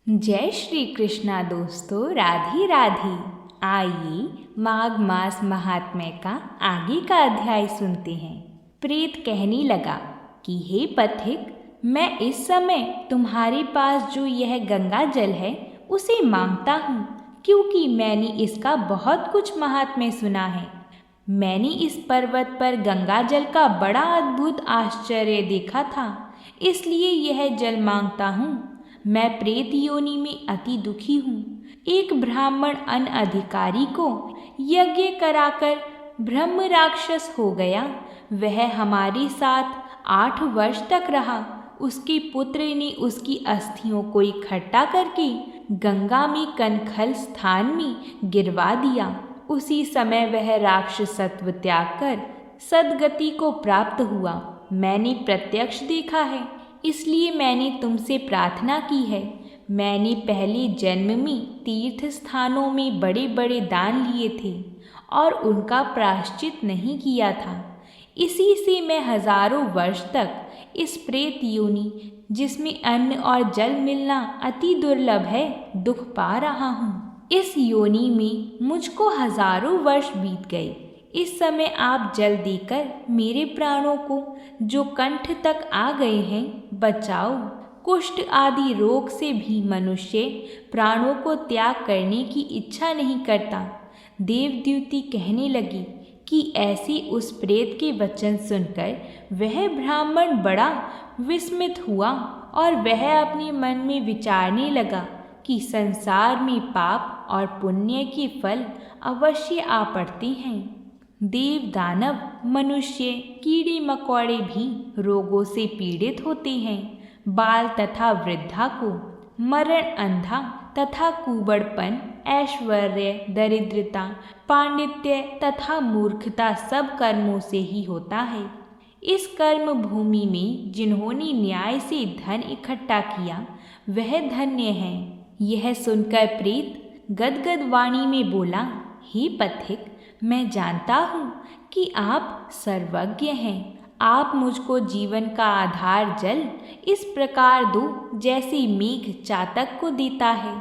जय श्री कृष्णा दोस्तों, राधे राधे। आइए माघ मास महात्म्य का आगे का अध्याय सुनते हैं। प्रेत कहने लगा कि हे पथिक, मैं इस समय तुम्हारे पास जो यह गंगा जल है उसे मांगता हूँ, क्योंकि मैंने इसका बहुत कुछ महात्म्य सुना है। मैंने इस पर्वत पर गंगा जल का बड़ा अद्भुत आश्चर्य देखा था, इसलिए यह जल मांगता हूँ। मैं प्रेत योनि में अति दुखी हूँ। एक ब्राह्मण अनधिकारी को यज्ञ कराकर ब्रह्म राक्षस हो गया। वह हमारे साथ 8 वर्ष तक रहा। उसके पुत्र ने उसकी अस्थियों को इकट्ठा करके गंगा में कनखल स्थान में गिरवा दिया। उसी समय वह राक्षसत्व त्याग कर सद्गति को प्राप्त हुआ। मैंने प्रत्यक्ष देखा है, इसलिए मैंने तुमसे प्रार्थना की है। मैंने पहले जन्म में तीर्थ स्थानों में बड़े बड़े दान लिए थे और उनका प्रायश्चित नहीं किया था। इसी से मैं हजारों वर्ष तक इस प्रेत योनि, जिसमें अन्न और जल मिलना अति दुर्लभ है, दुख पा रहा हूँ। इस योनि में मुझको हजारों वर्ष बीत गए। इस समय आप जल देकर मेरे प्राणों को, जो कंठ तक आ गए हैं, बचाओ। कुष्ठ आदि रोग से भी मनुष्य प्राणों को त्याग करने की इच्छा नहीं करता। देवद्युति कहने लगी कि ऐसी उस प्रेत के वचन सुनकर वह ब्राह्मण बड़ा विस्मित हुआ और वह अपने मन में विचारने लगा कि संसार में पाप और पुण्य के फल अवश्य आ पड़ते हैं। देव, दानव, मनुष्य, कीड़े मकोड़े भी रोगों से पीड़ित होते हैं। बाल तथा वृद्धा को मरण, अंधा तथा कुबड़पन, ऐश्वर्य, दरिद्रता, पांडित्य तथा मूर्खता सब कर्मों से ही होता है। इस कर्म भूमि में जिन्होंने न्याय से धन इकट्ठा किया वह धन्य है। यह सुनकर प्रेत गदगद वाणी में बोला, हे पथिक, मैं जानता हूँ कि आप सर्वज्ञ हैं। आप मुझको जीवन का आधार जल इस प्रकार दो जैसे मेघ चातक को देता है।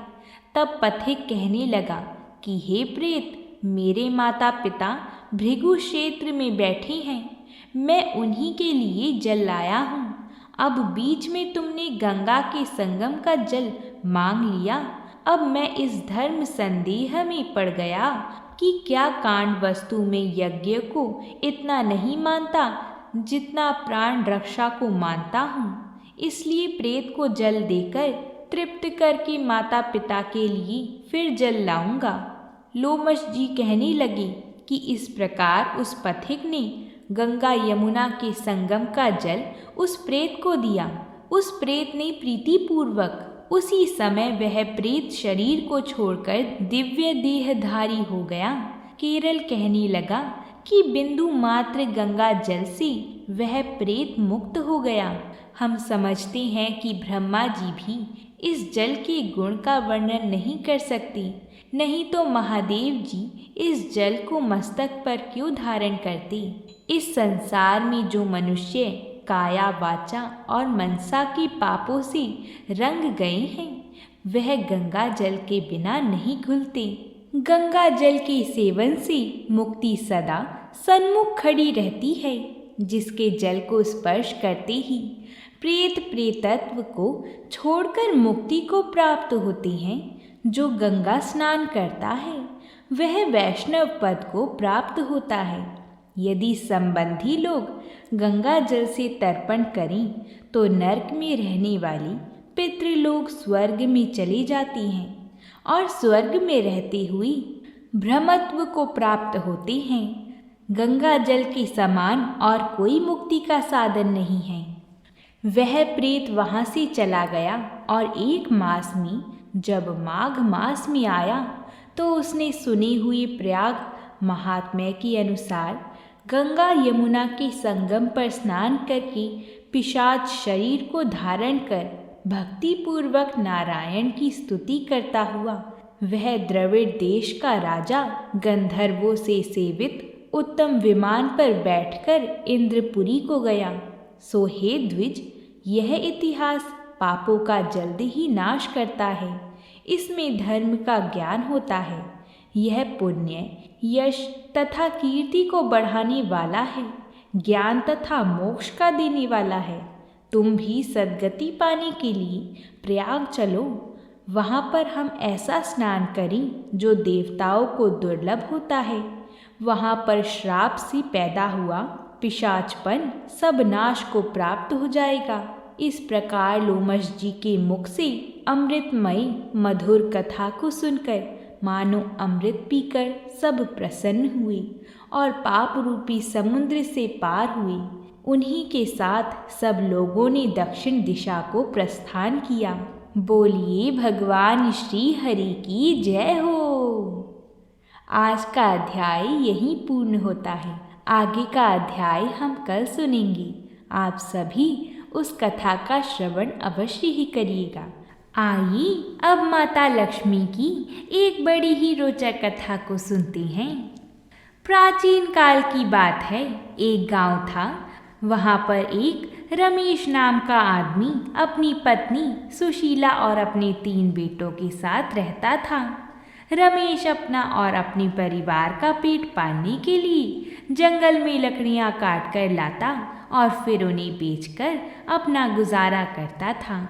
तब पथिक कहने लगा कि हे प्रेत, मेरे माता पिता भृगु क्षेत्र में बैठे हैं। मैं उन्हीं के लिए जल लाया हूँ। अब बीच में तुमने गंगा के संगम का जल मांग लिया। अब मैं इस धर्म संदेह में पड़ गया कि क्या कांड वस्तु में यज्ञ को इतना नहीं मानता जितना प्राण रक्षा को मानता हूँ। इसलिए प्रेत को जल देकर तृप्त करके माता पिता के लिए फिर जल लाऊंगा। लोमश जी कहने लगे कि इस प्रकार उस पथिक ने गंगा यमुना के संगम का जल उस प्रेत को दिया। उस प्रेत ने प्रीतिपूर्वक उसी समय वह प्रेत शरीर को छोड़कर दिव्य देहधारी हो गया। केरल कहने लगा कि बिंदु मात्र गंगा जल से वह प्रेत मुक्त हो गया। हम समझते हैं कि ब्रह्मा जी भी इस जल के गुण का वर्णन नहीं कर सकते, नहीं तो महादेव जी इस जल को मस्तक पर क्यों धारण करते। इस संसार में जो मनुष्य काया, वाचा और मनसा के पापों से रंग गए हैं, वह गंगा जल के बिना नहीं घुलते। गंगा जल के सेवन से मुक्ति सदा सन्मुख खड़ी रहती है। जिसके जल को स्पर्श करते ही प्रेत प्रेतत्व को छोड़कर मुक्ति को प्राप्त होते हैं। जो गंगा स्नान करता है वह वैष्णव पद को प्राप्त होता है। यदि संबंधी लोग गंगा जल से तर्पण करें तो नरक में रहने वाली पितृलोक स्वर्ग में चले जाती हैं और स्वर्ग में रहते हुए ब्रह्मत्व को प्राप्त होते हैं। गंगा जल के समान और कोई मुक्ति का साधन नहीं है। वह प्रेत वहाँ से चला गया और 1 मास में जब माघ मास में आया तो उसने सुने हुए प्रयाग महात्म्य के अनुसार गंगा यमुना के संगम पर स्नान करके पिशाच शरीर को धारण कर भक्ति पूर्वक नारायण की स्तुति करता हुआ वह द्रविड़ देश का राजा गंधर्वों से सेवित उत्तम विमान पर बैठकर इंद्रपुरी को गया। सो हे द्विज, यह इतिहास पापों का जल्दी ही नाश करता है। इसमें धर्म का ज्ञान होता है। यह पुण्य, यश तथा कीर्ति को बढ़ाने वाला है, ज्ञान तथा मोक्ष का देने वाला है। तुम भी सद्गति पाने के लिए प्रयाग चलो। वहाँ पर हम ऐसा स्नान करें जो देवताओं को दुर्लभ होता है। वहाँ पर श्राप से पैदा हुआ पिशाचपन सब नाश को प्राप्त हो जाएगा। इस प्रकार लोमश जी के मुख से अमृतमयी मधुर कथा को सुनकर मानो अमृत पीकर सब प्रसन्न हुए और पाप रूपी समुद्र से पार हुए। उन्हीं के साथ सब लोगों ने दक्षिण दिशा को प्रस्थान किया। बोलिए भगवान श्री हरि की जय हो। आज का अध्याय यहीं पूर्ण होता है। आगे का अध्याय हम कल सुनेंगे। आप सभी उस कथा का श्रवण अवश्य ही करिएगा। आइए अब माता लक्ष्मी की एक बड़ी ही रोचक कथा को सुनते हैं। प्राचीन काल की बात है। एक गांव था। वहाँ पर एक रमेश नाम का आदमी अपनी पत्नी सुशीला और अपने 3 बेटों के साथ रहता था। रमेश अपना और अपने परिवार का पेट पालने के लिए जंगल में लकड़ियाँ काट कर लाता और फिर उन्हें बेचकर अपना गुजारा करता था।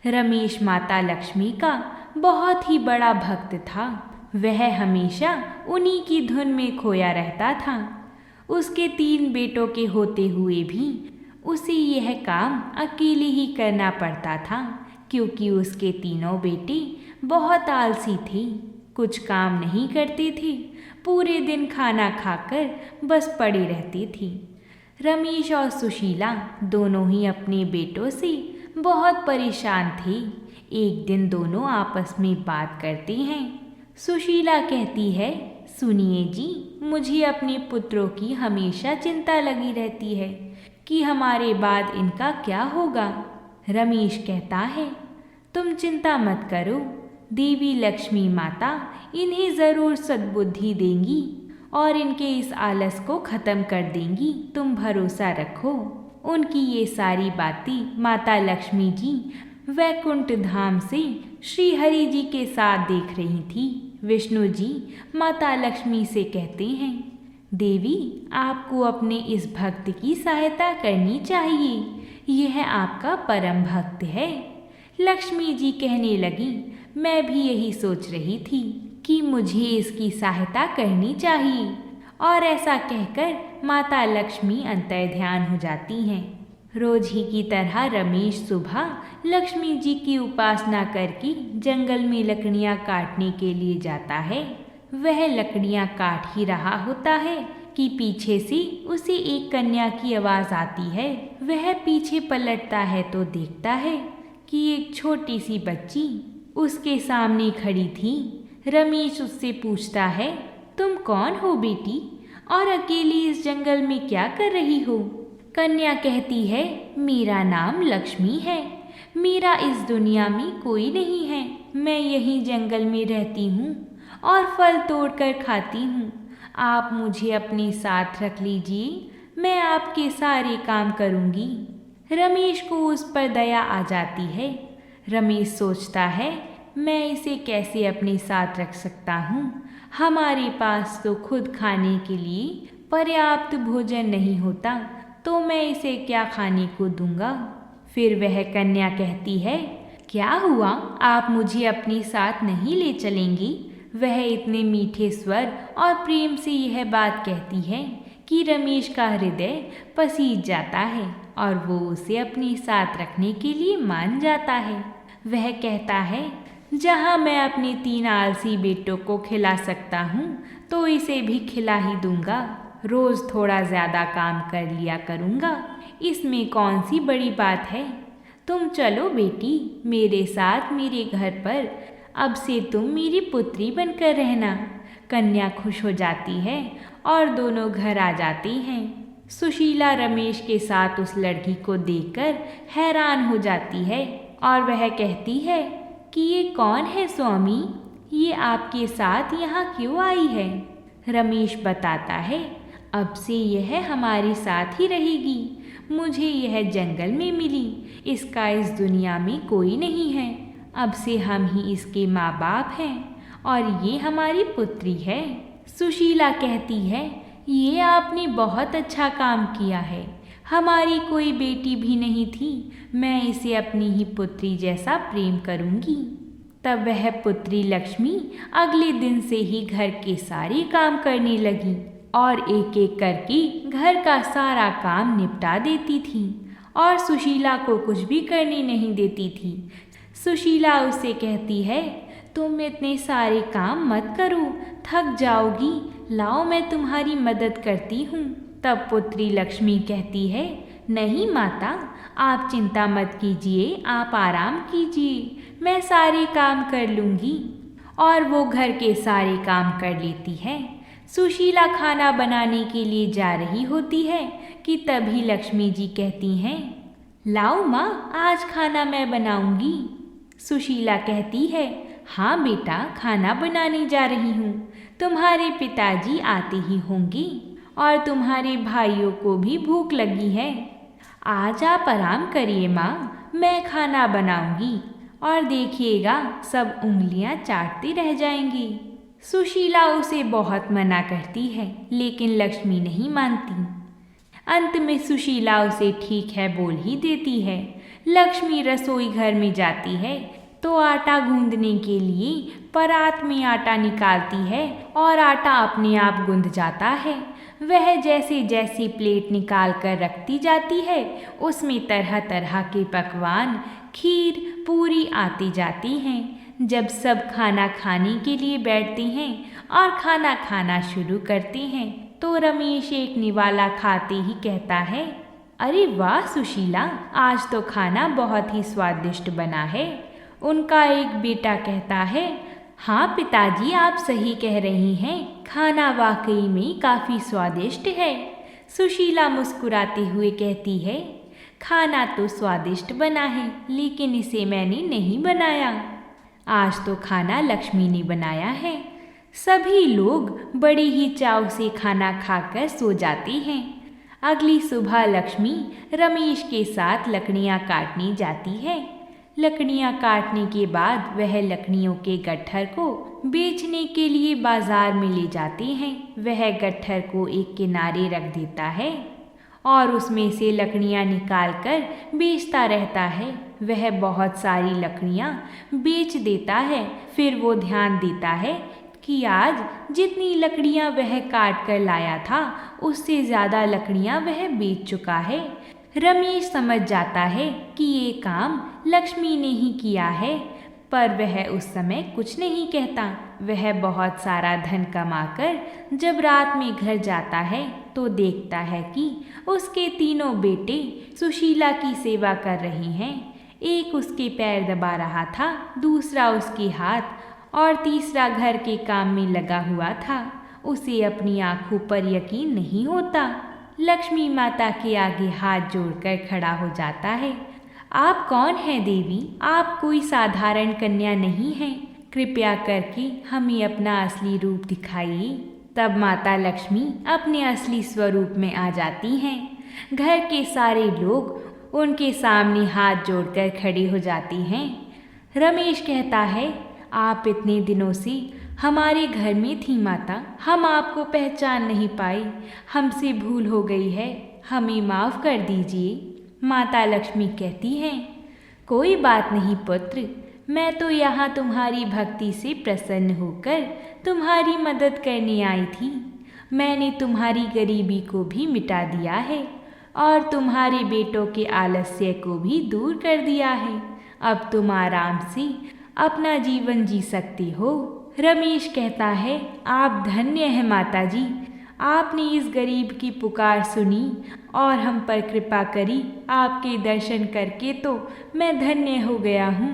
रमेश माता लक्ष्मी का बहुत ही बड़ा भक्त था। वह हमेशा उन्हीं की धुन में खोया रहता था। उसके 3 बेटों के होते हुए भी उसे यह काम अकेले ही करना पड़ता था, क्योंकि उसके तीनों बेटे बहुत आलसी थे, कुछ काम नहीं करते थे, पूरे दिन खाना खाकर बस पड़े रहते थे। रमेश और सुशीला दोनों ही अपने बेटों से बहुत परेशान थे। एक दिन दोनों आपस में बात करते हैं। सुशीला कहती है, सुनिए जी, मुझे अपने पुत्रों की हमेशा चिंता लगी रहती है कि हमारे बाद इनका क्या होगा। रमेश कहता है, तुम चिंता मत करो, देवी लक्ष्मी माता इन्हें ज़रूर सद्बुद्धि देंगी और इनके इस आलस को ख़त्म कर देंगी। तुम भरोसा रखो। उनकी ये सारी बातें माता लक्ष्मी जी वैकुंठ धाम से श्री हरि जी के साथ देख रही थी। विष्णु जी माता लक्ष्मी से कहते हैं, देवी आपको अपने इस भक्त की सहायता करनी चाहिए, यह आपका परम भक्त है। लक्ष्मी जी कहने लगी, मैं भी यही सोच रही थी कि मुझे इसकी सहायता करनी चाहिए। और ऐसा कहकर माता लक्ष्मी अंतर्ध्यान हो जाती हैं। रोज ही की तरह रमेश सुबह लक्ष्मी जी की उपासना करके जंगल में लकड़ियाँ काटने के लिए जाता है। वह लकड़ियाँ काट ही रहा होता है कि पीछे से उसे एक कन्या की आवाज़ आती है। वह पीछे पलटता है तो देखता है कि एक छोटी सी बच्ची उसके सामने खड़ी थी। रमेश उससे पूछता है, तुम कौन हो बेटी और अकेली इस जंगल में क्या कर रही हो? कन्या कहती है, मेरा नाम लक्ष्मी है, मेरा इस दुनिया में कोई नहीं है, मैं यहीं जंगल में रहती हूँ और फल तोड़कर खाती हूँ। आप मुझे अपने साथ रख लीजिए, मैं आपके सारे काम करूँगी। रमेश को उस पर दया आ जाती है। रमेश सोचता है, मैं इसे कैसे अपने साथ रख सकता हूँ, हमारे पास तो खुद खाने के लिए पर्याप्त भोजन नहीं होता, तो मैं इसे क्या खाने को दूंगा। फिर वह कन्या कहती है, क्या हुआ, आप मुझे अपने साथ नहीं ले चलेंगी? वह इतने मीठे स्वर और प्रेम से यह बात कहती है कि रमेश का हृदय पसीज जाता है और वो उसे अपने साथ रखने के लिए मान जाता है। वह कहता है, जहाँ मैं अपने 3 आलसी बेटों को खिला सकता हूँ तो इसे भी खिला ही दूंगा। रोज़ थोड़ा ज़्यादा काम कर लिया करूँगा, इसमें कौन सी बड़ी बात है। तुम चलो बेटी मेरे साथ मेरे घर पर, अब से तुम मेरी पुत्री बनकर रहना। कन्या खुश हो जाती है और दोनों घर आ जाती हैं। सुशीला रमेश के साथ उस लड़की को देखकर हैरान हो जाती है और वह कहती है कि ये कौन है स्वामी, ये आपके साथ यहाँ क्यों आई है? रमेश बताता है, अब से यह हमारे साथ ही रहेगी, मुझे यह जंगल में मिली। इसका इस दुनिया में कोई नहीं है। अब से हम ही इसके माँ बाप हैं और ये हमारी पुत्री है। सुशीला कहती है, ये आपने बहुत अच्छा काम किया है। हमारी कोई बेटी भी नहीं थी। मैं इसे अपनी ही पुत्री जैसा प्रेम करूँगी। तब वह पुत्री लक्ष्मी अगले दिन से ही घर के सारे काम करने लगी और एक एक करके घर का सारा काम निपटा देती थी और सुशीला को कुछ भी करने नहीं देती थी। सुशीला उसे कहती है, तुम इतने सारे काम मत करो, थक जाओगी, लाओ मैं तुम्हारी मदद करती हूँ। तब पुत्री लक्ष्मी कहती है, नहीं माता, आप चिंता मत कीजिए, आप आराम कीजिए, मैं सारे काम कर लूँगी। और वो घर के सारे काम कर लेती है। सुशीला खाना बनाने के लिए जा रही होती है कि तभी लक्ष्मी जी कहती हैं, लाओ माँ, आज खाना मैं बनाऊँगी। सुशीला कहती है, हाँ बेटा, खाना बनाने जा रही हूँ। तुम्हारे पिताजी आते ही होंगे और तुम्हारे भाइयों को भी भूख लगी है। आज आप आराम करिए माँ, मैं खाना बनाऊंगी और देखिएगा सब उंगलियां चाटती रह जाएंगी। सुशीला उसे बहुत मना करती है, लेकिन लक्ष्मी नहीं मानती। अंत में सुशीला उसे ठीक है बोल ही देती है। लक्ष्मी रसोई घर में जाती है तो आटा गूंदने के लिए परात में आटा निकालती है और आटा अपने आप गूंद जाता है। वह जैसे जैसे प्लेट निकाल कर रखती जाती है, उसमें तरह तरह के पकवान, खीर, पूरी आती जाती हैं। जब सब खाना खाने के लिए बैठते हैं और खाना खाना शुरू करते हैं तो रमेश एक निवाला खाते ही कहता है, अरे वाह सुशीला, आज तो खाना बहुत ही स्वादिष्ट बना है। उनका एक बेटा कहता है, हाँ पिताजी, आप सही कह रही हैं, खाना वाकई में काफ़ी स्वादिष्ट है। सुशीला मुस्कुराते हुए कहती है, खाना तो स्वादिष्ट बना है, लेकिन इसे मैंने नहीं बनाया। आज तो खाना लक्ष्मी ने बनाया है। सभी लोग बड़े ही चाव से खाना खाकर सो जाते हैं। अगली सुबह लक्ष्मी रमेश के साथ लकड़ियाँ काटने जाती है। लकड़ियाँ काटने के बाद वह लकड़ियों के गट्ठर को बेचने के लिए बाजार में ले जाते हैं। वह गट्ठर को एक किनारे रख देता है और उसमें से लकड़ियाँ निकालकर बेचता रहता है। वह बहुत सारी लकड़ियाँ बेच देता है। फिर वो ध्यान देता है कि आज जितनी लकड़ियाँ वह काट कर लाया था, उससे ज़्यादा लकड़ियाँ वह बेच चुका है। रमेश समझ जाता है कि ये काम लक्ष्मी ने ही किया है, पर वह उस समय कुछ नहीं कहता। वह बहुत सारा धन कमाकर जब रात में घर जाता है तो देखता है कि उसके तीनों बेटे सुशीला की सेवा कर रहे हैं। एक उसके पैर दबा रहा था, दूसरा उसके हाथ और तीसरा घर के काम में लगा हुआ था। उसे अपनी आंखों पर यकीन नहीं होता। लक्ष्मी माता के आगे हाथ जोड़कर खड़ा हो जाता है। आप कौन हैं देवी? आप कोई साधारण कन्या नहीं हैं। कृपया करके हमें अपना असली रूप दिखाइए। तब माता लक्ष्मी अपने असली स्वरूप में आ जाती हैं। घर के सारे लोग उनके सामने हाथ जोड़कर खड़े हो जाते हैं। रमेश कहता है, आप इतने दिनों से हमारे घर में थी माता, हम आपको पहचान नहीं पाए, हमसे भूल हो गई है, हमें माफ़ कर दीजिए। माता लक्ष्मी कहती हैं, कोई बात नहीं पुत्र, मैं तो यहाँ तुम्हारी भक्ति से प्रसन्न होकर तुम्हारी मदद करने आई थी। मैंने तुम्हारी गरीबी को भी मिटा दिया है और तुम्हारे बेटों के आलस्य को भी दूर कर दिया है। अब तुम आराम से अपना जीवन जी सकती हो। रमेश कहता है, आप धन्य हैं माता जी, आपने इस गरीब की पुकार सुनी और हम पर कृपा करी। आपके दर्शन करके तो मैं धन्य हो गया हूँ।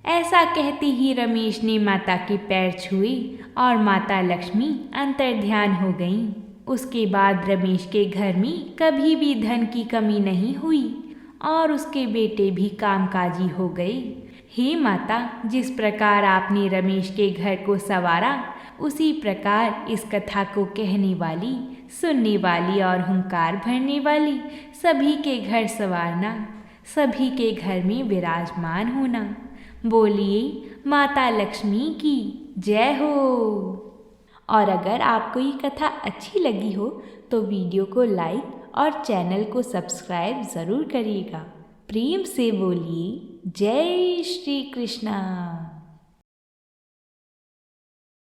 ऐसा कहते ही रमेश ने माता के पैर छुए और माता लक्ष्मी अंतर्ध्यान हो गईं। उसके बाद रमेश के घर में कभी भी धन की कमी नहीं हुई और उसके बेटे भी कामकाजी हो गए। हे माता, जिस प्रकार आपने रमेश के घर को संवारा, उसी प्रकार इस कथा को कहने वाली, सुनने वाली और हुंकार भरने वाली सभी के घर संवारना, सभी के घर में विराजमान होना। बोलिए माता लक्ष्मी की जय हो। और अगर आपको ये कथा अच्छी लगी हो तो वीडियो को लाइक और चैनल को सब्सक्राइब ज़रूर करिएगा। प्रेम से बोलिए जय श्री कृष्णा।